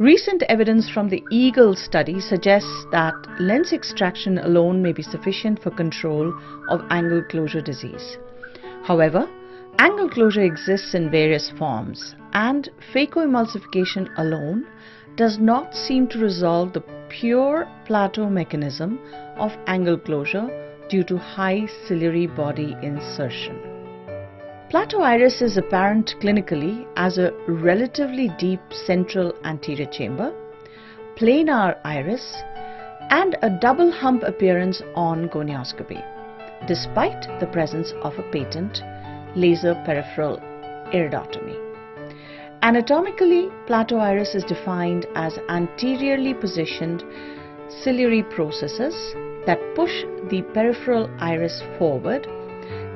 Recent evidence from the EAGLE study suggests that lens extraction alone may be sufficient for control of angle closure disease. However, angle closure exists in various forms, and phacoemulsification alone does not seem to resolve the pure Plateau mechanism of angle closure due to high ciliary body insertion. Plateau iris is apparent clinically as a relatively deep central anterior chamber, planar iris, and a double hump appearance on gonioscopy, despite the presence of a patent laser peripheral iridotomy. Anatomically, Plateau iris is defined as anteriorly positioned ciliary processes that push the peripheral iris forward,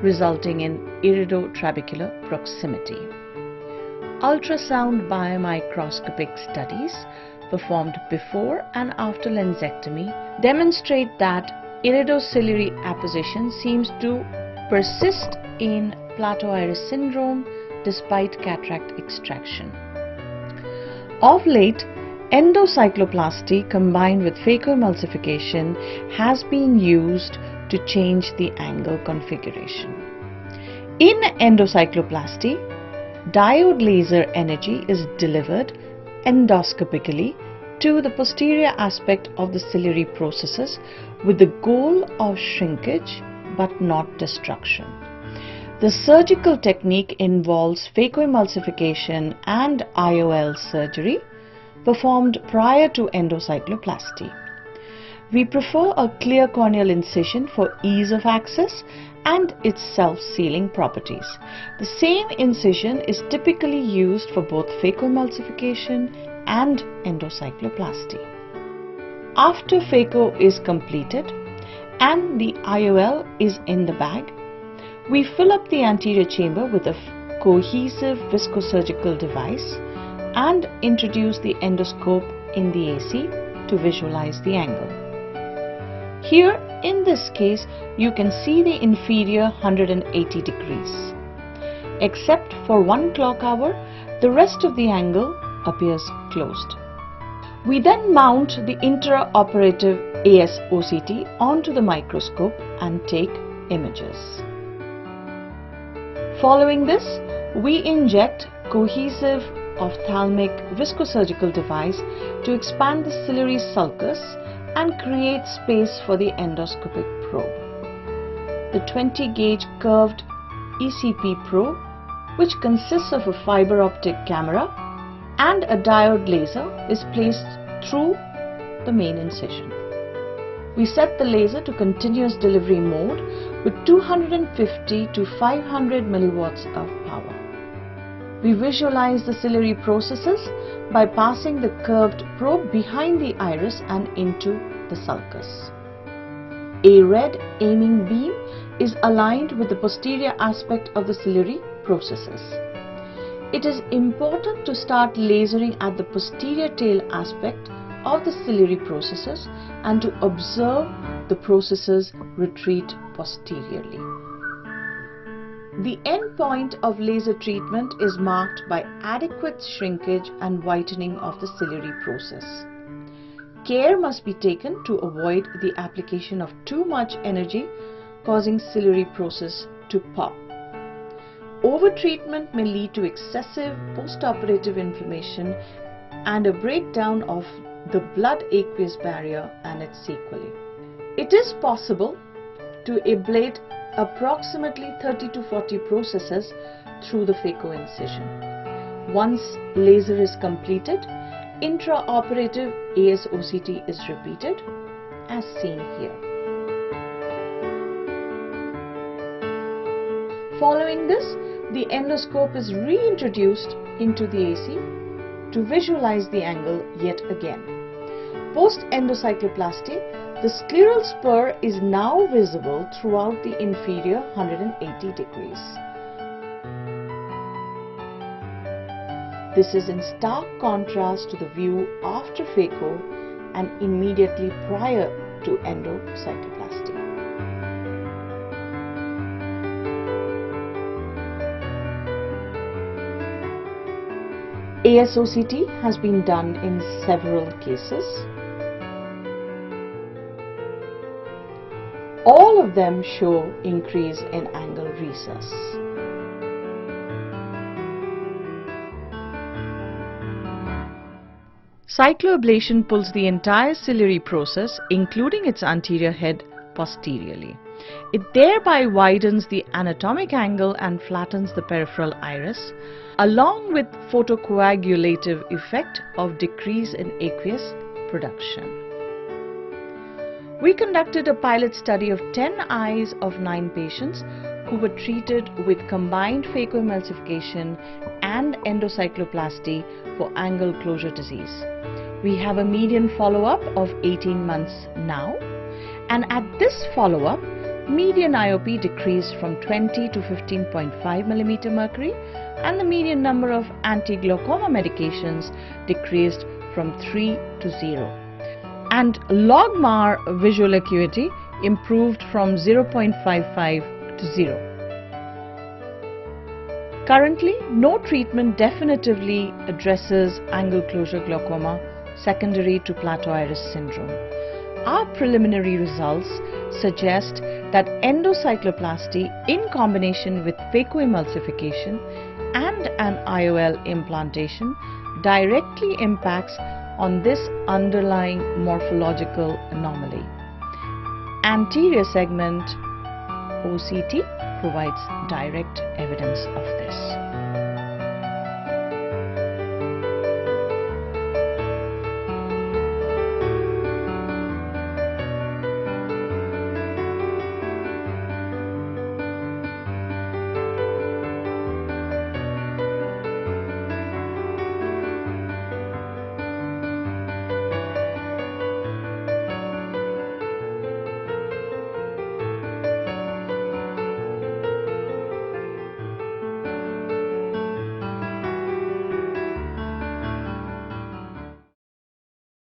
resulting in iridotrabecular proximity. Ultrasound biomicroscopic studies performed before and after lensectomy demonstrate that iridociliary apposition seems to persist in Plateau iris syndrome despite cataract extraction. Of late, endocycloplasty combined with phacoemulsification has been used to change the angle configuration. In endocycloplasty, diode laser energy is delivered endoscopically to the posterior aspect of the ciliary processes with the goal of shrinkage but not destruction. The surgical technique involves phacoemulsification and IOL surgery performed prior to endocycloplasty. We prefer a clear corneal incision for ease of access and its self-sealing properties. The same incision is typically used for both phacoemulsification and endocycloplasty. After phaco is completed and the IOL is in the bag, we fill up the anterior chamber with a cohesive viscosurgical device and introduce the endoscope in the AC to visualize the angle. Here, in this case, you can see the inferior 180 degrees. Except for 1 clock hour, the rest of the angle appears closed. We then mount the intra-operative ASOCT onto the microscope and take images. Following this, we inject cohesive ophthalmic viscosurgical device to expand the ciliary sulcus and create space for the endoscopic probe. The 20-gauge curved ECP probe, which consists of a fiber optic camera and a diode laser, is placed through the main incision. We set the laser to continuous delivery mode with 250 to 500 milliwatts of power. We visualize the ciliary processes by passing the curved probe behind the iris and into the sulcus. A red aiming beam is aligned with the posterior aspect of the ciliary processes. It is important to start lasering at the posterior tail aspect of the ciliary processes and to observe the processes retreat posteriorly. The end point of laser treatment is marked by adequate shrinkage and whitening of the ciliary process. Care must be taken to avoid the application of too much energy causing ciliary process to pop. Overtreatment may lead to excessive postoperative inflammation and a breakdown of the blood-aqueous barrier and its sequelae. It is possible to ablate approximately 30 to 40 processes through the phaco incision. Once laser is completed, intraoperative ASOCT is repeated as seen here. Following this, the endoscope is reintroduced into the AC to visualize the angle yet again. Post endocycloplasty, the scleral spur is now visible throughout the inferior 180 degrees. This is in stark contrast to the view after phaco and immediately prior to endocycloplasty. ASOCT has been done in several cases. All of them show increase in angle recess. Cycloablation pulls the entire ciliary process, including its anterior head, posteriorly. It thereby widens the anatomic angle and flattens the peripheral iris, along with photocoagulative effect of decrease in aqueous production. We conducted a pilot study of 10 eyes of 9 patients who were treated with combined phacoemulsification and endocycloplasty for angle closure disease. We have a median follow-up of 18 months now, and at this follow-up, median IOP decreased from 20 to 15.5 mm mercury, and the median number of anti-glaucoma medications decreased from 3 to 0. And logMAR visual acuity improved from 0.55 to 0. Currently, no treatment definitively addresses angle closure glaucoma secondary to Plateau iris syndrome. Our preliminary results suggest that endocycloplasty in combination with phacoemulsification and an IOL implantation directly impacts on this underlying morphological anomaly. Anterior segment OCT provides direct evidence of this.